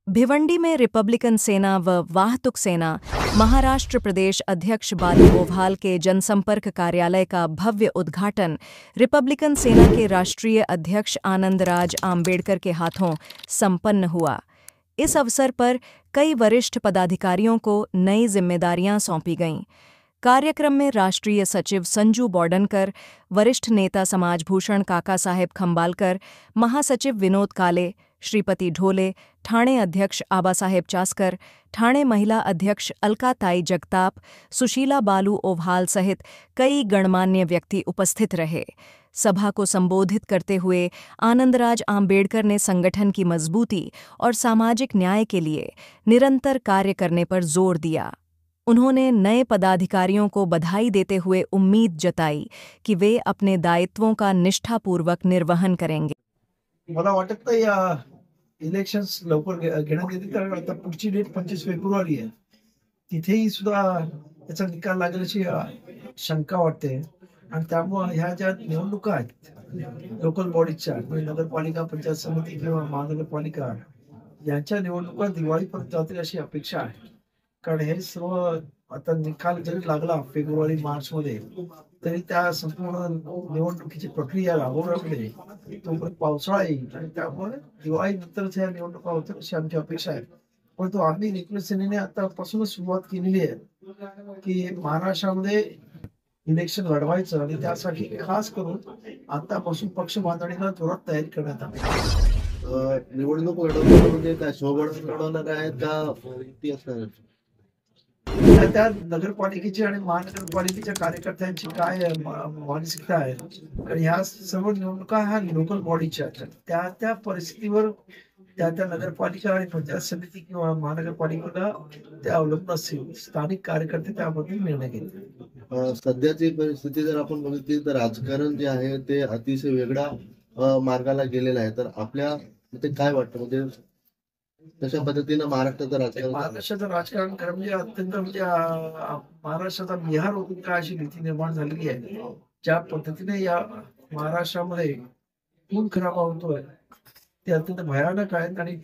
भिवंडी में रिपब्लिकन सेना व वाहतुक सेना महाराष्ट्र प्रदेश अध्यक्ष बालू ओव्हाल के जनसंपर्क कार्यालय का भव्य उद्घाटन रिपब्लिकन सेना के राष्ट्रीय अध्यक्ष आनंदराज आंबेडकर के हाथों संपन्न हुआ। इस अवसर पर कई वरिष्ठ पदाधिकारियों को नई जिम्मेदारियां सौंपी गईं। कार्यक्रम में राष्ट्रीय सचिव संजू बॉर्डनकर, वरिष्ठ नेता समाजभूषण काका साहेब खंबालकर, महासचिव विनोद काले, श्रीपति ढोले, ठाणे अध्यक्ष आबासाहेब चास्कर, ठाणे महिला अध्यक्ष अलकाताई जगताप, सुशीला बालू ओव्हाल सहित कई गणमान्य व्यक्ति उपस्थित रहे। सभा को संबोधित करते हुए आनंदराज आंबेडकर ने संगठन की मजबूती और सामाजिक न्याय के लिए निरंतर कार्य करने पर जोर दिया। उन्होंने नए पदाधिकारियों को बधाई देते हुए उम्मीद जताई कि वे अपने दायित्वों का निष्ठापूर्वक निर्वहन करेंगे। मला वाटत नाही या इलेक्शन्स लवकर घेण्यात येतील, कारण आता पुढची डेट 25 फेब्रुवारी आहे। तिथेही सुद्धा याचा निकाल लागल्याची शंका वाटते आणि त्यामुळे ह्या ज्या निवडणुका आहेत लोकल बॉडीजच्या, म्हणजे नगरपालिका, पंचायत समिती किंवा महानगरपालिका, यांच्या निवडणुका दिवाळीपर्यंत जातील अशी अपेक्षा आहे। कारण हे सर्व आता निकाल जरी लागला फेब्रुवारी मार्च मध्ये, तरी त्या संपूर्ण निवडणुकीची प्रक्रिया राबवण्यामध्ये तोपर्यंत पावसाळा येईल आणि त्यामुळे दिवाळीनंतरच ह्या निवडणुका होतील अशी आमची अपेक्षा आहे। परंतु आम्ही रिपब्लिकन सेनेने आतापासूनच सुरुवात केलेली आहे की महाराष्ट्रामध्ये इलेक्शन लढवायचं आणि त्यासाठी खास करून आतापासून पक्ष बांधणीला जोरात तयारी करण्यात आली। निवडणूक लढवणं म्हणजे काय स्वबळावर लढवणार आहे का युती असणार आहे? त्या नगरपालिकेची आणि महानगरपालिकेच्या कार्यकर्त्यांची काय मानसिकता आहे, कारण ह्या सर्व निवडणुका ह्या लोकल बॉडीच्या आहेत। त्या परिस्थितीवर त्या नगरपालिका आणि पंचायत समिती किंवा महानगरपालिकेला त्या अवलंबून असतील। स्थानिक कार्यकर्ते त्याबद्दल निर्णय घेतील। सध्याची परिस्थिती जर आपण बघितली तर राजकारण जे आहे ते अतिशय वेगळा मार्गाला गेलेलं आहे। तर आपल्या ते काय वाटतं, म्हणजे तशा पद्धतीनं महाराष्ट्राचं राजकारण खरं म्हणजे अत्यंत म्हणजे महाराष्ट्राचा बिहार होतील का अशी भीती निर्माण झालेली आहे। ज्या पद्धतीने या महाराष्ट्रामध्ये खून खराबा होतोय ते अत्यंत भयानक आहेत आणि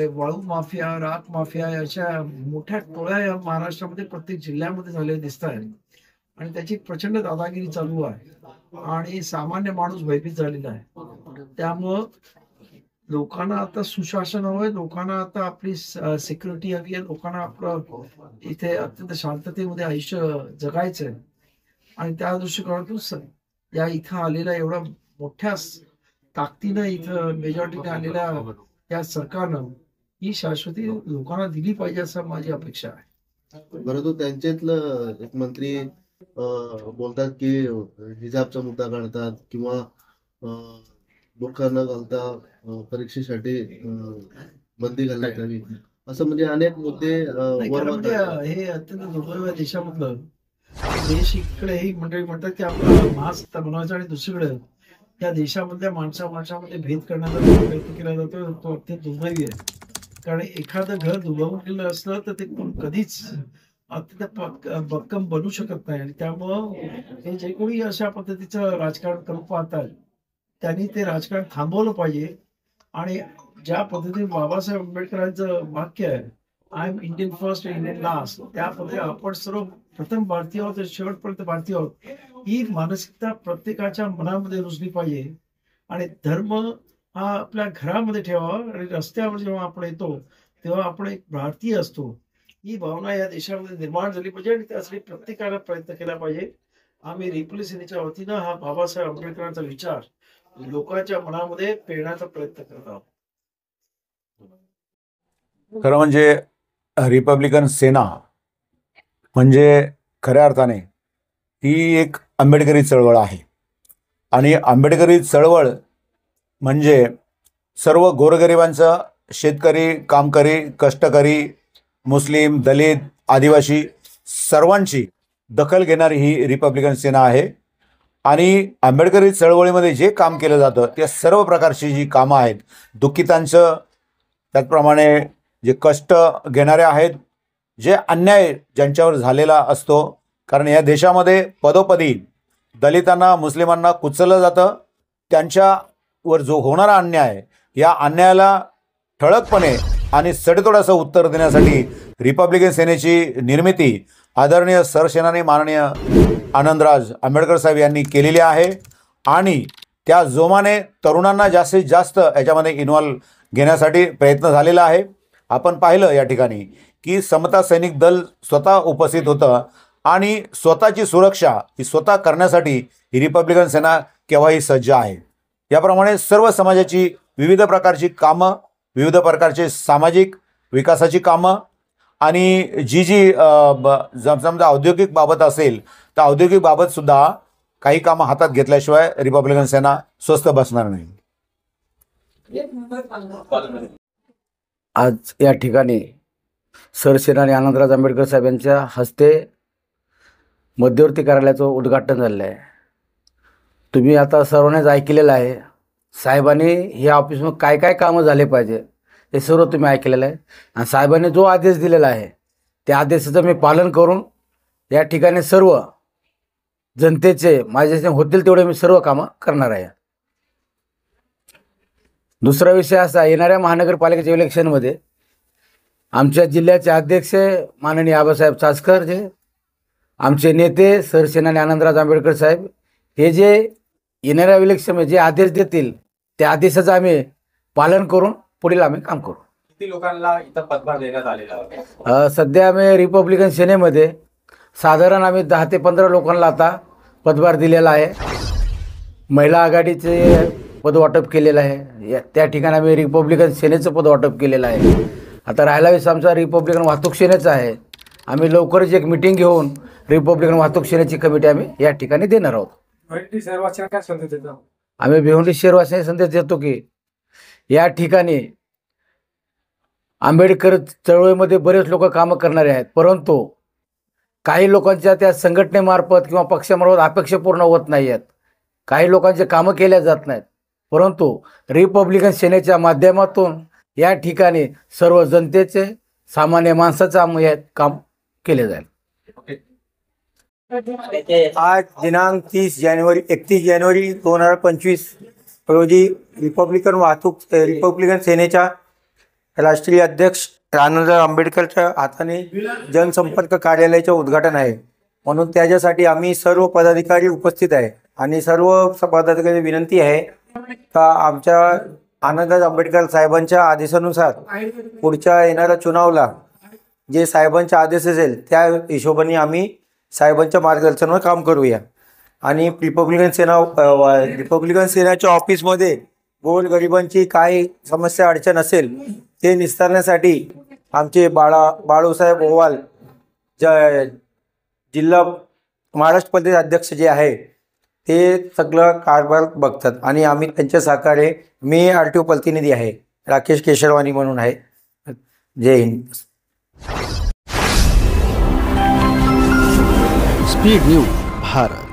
वाळू माफिया, राख माफिया अशा मोठ्या टोळ्या या महाराष्ट्रामध्ये प्रत्येक जिल्ह्यामध्ये झालेल्या दिसत आहेत आणि त्याची प्रचंड दादागिरी चालू आहे आणि सामान्य माणूस भयभीत झालेला आहे। त्यामुळं लोकांना आता सुशासन हवंय, लोकांना आता आपली सिक्युरिटी हवी आहे, लोकांना आपलं इथे अत्यंत शांततेमध्ये आयुष्य जगायचंय आणि त्या दृष्टिकोनातून या इथं आलेल्या एवढ्या मोठ्या ताकदीनं इथं मेजॉरिटीने आलेल्या या सरकारनं ही शाश्वती लोकांना दिली पाहिजे असं माझी अपेक्षा आहे। परंतु त्यांच्यातलं एक मंत्री बोलतात की हिजाबचा मुद्दा काढतात किंवा बुरखा न घालता परीक्षेसाठी बंदी घालण्यात यावी, असं म्हणजे अनेक मुद्दे हे अत्यंत दुर्दैव आहे देशामधलं। देश इकडे ही मंडळी म्हणतात की आपला महासत्ता बनवायचा आणि दुसरीकडे या देशामधल्या माणसामध्ये भेद करण्याचा प्रयत्न केला जातो, तो अत्यंत दुर्दैवी आहे। कारण एखादं घर दुभावून गेलं असलं तर ते कधीच अत्यंत भक्कम बनू शकत नाही आणि त्यामुळं हे जे कोणी अशा पद्धतीचं राजकारण करू पाहतात त्यांनी ते राजकारण थांबवलं पाहिजे आणि ज्या पद्धतीने बाबासाहेब आंबेडकरांचं वाक्य आहे, I am Indian first Indian last, त्या पद्धतीने आपण सर्व प्रथम भारतीय आहोत शेवटपर्यंत भारतीय आहोत, ही मानसिकता प्रत्येकाच्या मनामध्ये रुजली पाहिजे आणि धर्म हा आपल्या घरामध्ये ठेवावा आणि रस्त्यावर जेव्हा आपण येतो तेव्हा आपण एक भारतीय असतो, ही भावना या देशामध्ये निर्माण झाली पाहिजे आणि त्यासाठी प्रत्येकाला प्रयत्न केला पाहिजे। आम्ही रिपब्लिकन सेनेच्या वतीनं हा बाबासाहेब आंबेडकरांचा विचार लोकांच्या मनामध्ये पेरण्याचा प्रयत्न करत आहोत। खरं म्हणजे रिपब्लिकन सेना म्हणजे खऱ्या अर्थाने ही एक आंबेडकरी चळवळ आहे आणि आंबेडकरी चळवळ म्हणजे सर्व गोरगरिबांचं, शेतकरी, कामकरी, कष्टकरी, मुस्लिम, दलित, आदिवासी सर्वांची दखल घेणारी ही रिपब्लिकन सेना आहे आणि आंबेडकरी चळवळीमध्ये जे काम केलं जातं त्या सर्व प्रकारची जी कामं आहेत, दुःखितांचं, त्याचप्रमाणे जे कष्ट घेणारे आहेत, जे अन्याय ज्यांच्यावर झालेला असतो, कारण या देशामध्ये पदोपदी दलितांना, मुस्लिमांना कुचललं जातं, त्यांच्यावर जो होणारा अन्याय, या अन्यायाला ठळकपणे आणि सडेतोड असं उत्तर देण्यासाठी रिपब्लिकन सेनेची निर्मिती आदरणीय सरसेनानी माननीय आनंदराज आंबेडकर साहेब यांनी केलेली आहे आणि त्या जोमाने तरुणांना जास्तीत जास्त याच्यामध्ये इन्व्हॉल्व घेण्यासाठी प्रयत्न झालेला आहे. आपण पाहिलं या ठिकाणी की समता सैनिक दल स्वतः उपस्थित होतं आणि स्वतःची सुरक्षा ही स्वतः करण्यासाठी ही रिपब्लिकन सेना केव्हाही सज्ज आहे. याप्रमाणे सर्व समाजाची विविध प्रकारची कामं, विविध प्रकारचे सामाजिक विकासाची कामं आणि जी समजा औद्योगिक बाबत असेल तर औद्योगिक बाबतसुद्धा काही कामं हातात घेतल्याशिवाय रिपब्लिकन सेना स्वस्थ बसणार नाही. आज या ठिकाणी सरसेनानी आनंदराज आंबेडकर साहेब यांच्या हस्ते मध्यवर्ती कार्यालयाचं उद्घाटन झालेलं आहे. तुम्ही आता सर्वांनीच ऐकलेलं आहे, साहेबांनी ह्या ऑफिसमध्ये काय काय कामं झाले पाहिजे हे सर्व तुम्ही ऐकलेलं आहे. आणि साहेबांनी जो आदेश दिलेला आहे त्या आदेशाचं मी पालन करून या ठिकाणी सर्व जनतेचे माझ्याचे होतील तेवढे मी सर्व कामं करणार आहे. दुसरा विषय असा, येणाऱ्या महानगरपालिकेच्या इलेक्शनमध्ये आमच्या जिल्ह्याचे अध्यक्ष माननीय आबासाहेब चासकर, जे आमचे नेते सरसेनानी आनंदराज आंबेडकर साहेब, हे जे येणाऱ्या इलेक्शनमध्ये जे आदेश देतील त्या आदेशाचं आम्ही पालन करून पुढील आम्ही काम करू. किती लोकांना इथं पदभार देण्यात आलेला आहे? सध्या आम्ही रिपब्लिकन सेनेमध्ये साधारण आम्ही 10 ते 15 लोकांना आता पदभार दिलेला आहे. महिला आघाडीचे पदवाटप केलेलं आहे. त्या ठिकाणी आम्ही रिपब्लिकन सेनेचं पदवाटप केलेलं आहे. आता राहिला विषय आमचा रिपब्लिकन वाहतूक सेनेचा आहे. आम्ही लवकरच एक मिटिंग घेऊन रिपब्लिकन वाहतूक सेनेची कमिटी आम्ही या ठिकाणी देणार आहोत. काय संदेश देतो? आम्ही भिवंडी शहरवासियांना संदेश देतो की या ठिकाणी आंबेडकर चळवळीमध्ये बरेच लोक कामं करणारे आहेत, परंतु काही लोकांच्या त्या संघटनेमार्फत किंवा पक्षामार्फत अपेक्षा पूर्ण होत नाही आहेत. काही लोकांचे कामं केल्या जात नाहीत, परंतु रिपब्लिकन सेनेच्या माध्यमातून या ठिकाणी सर्व जनतेचे, सामान्य माणसाचं काम केले जाईल. आज दिनांक 31 जानेवारी 2025 रोजी रिपब्लिकन सेनेच्या राष्ट्रीय अध्यक्ष आनंदराव आंबेडकरच्या हाताने जनसंपर्क कार्यालयाचे उद्घाटन आहे. म्हणून त्याच्यासाठी आम्ही सर्व पदाधिकारी उपस्थित आहे आणि सर्व पदाधिकारी विनंती आहे का आमच्या आनंदराव आंबेडकर साहेबांच्या आदेशानुसार पुढच्या येणाऱ्या चुनावला जे साहेबांचा आदेश असेल त्या हिशोबाने आम्ही साहेबांच्या मार्गदर्शनावर काम करूया. आणि रिपब्लिकन सेनेच्या ऑफिसमध्ये गोरगरिबांची काय समस्या अडचण असेल ते निस्तारण्यासाठी आमचे बाळूसाहेब ओवाल जिल्हा महाराष्ट्र प्रदेश अध्यक्ष जे आहे ते सगळं कारभार बघतात आणि आम्ही त्यांच्या सहकार्य, मी RTO प्रतिनिधी आहे, राकेश केशरवानी म्हणून आहे. जय हिंद. Speed news Bharat.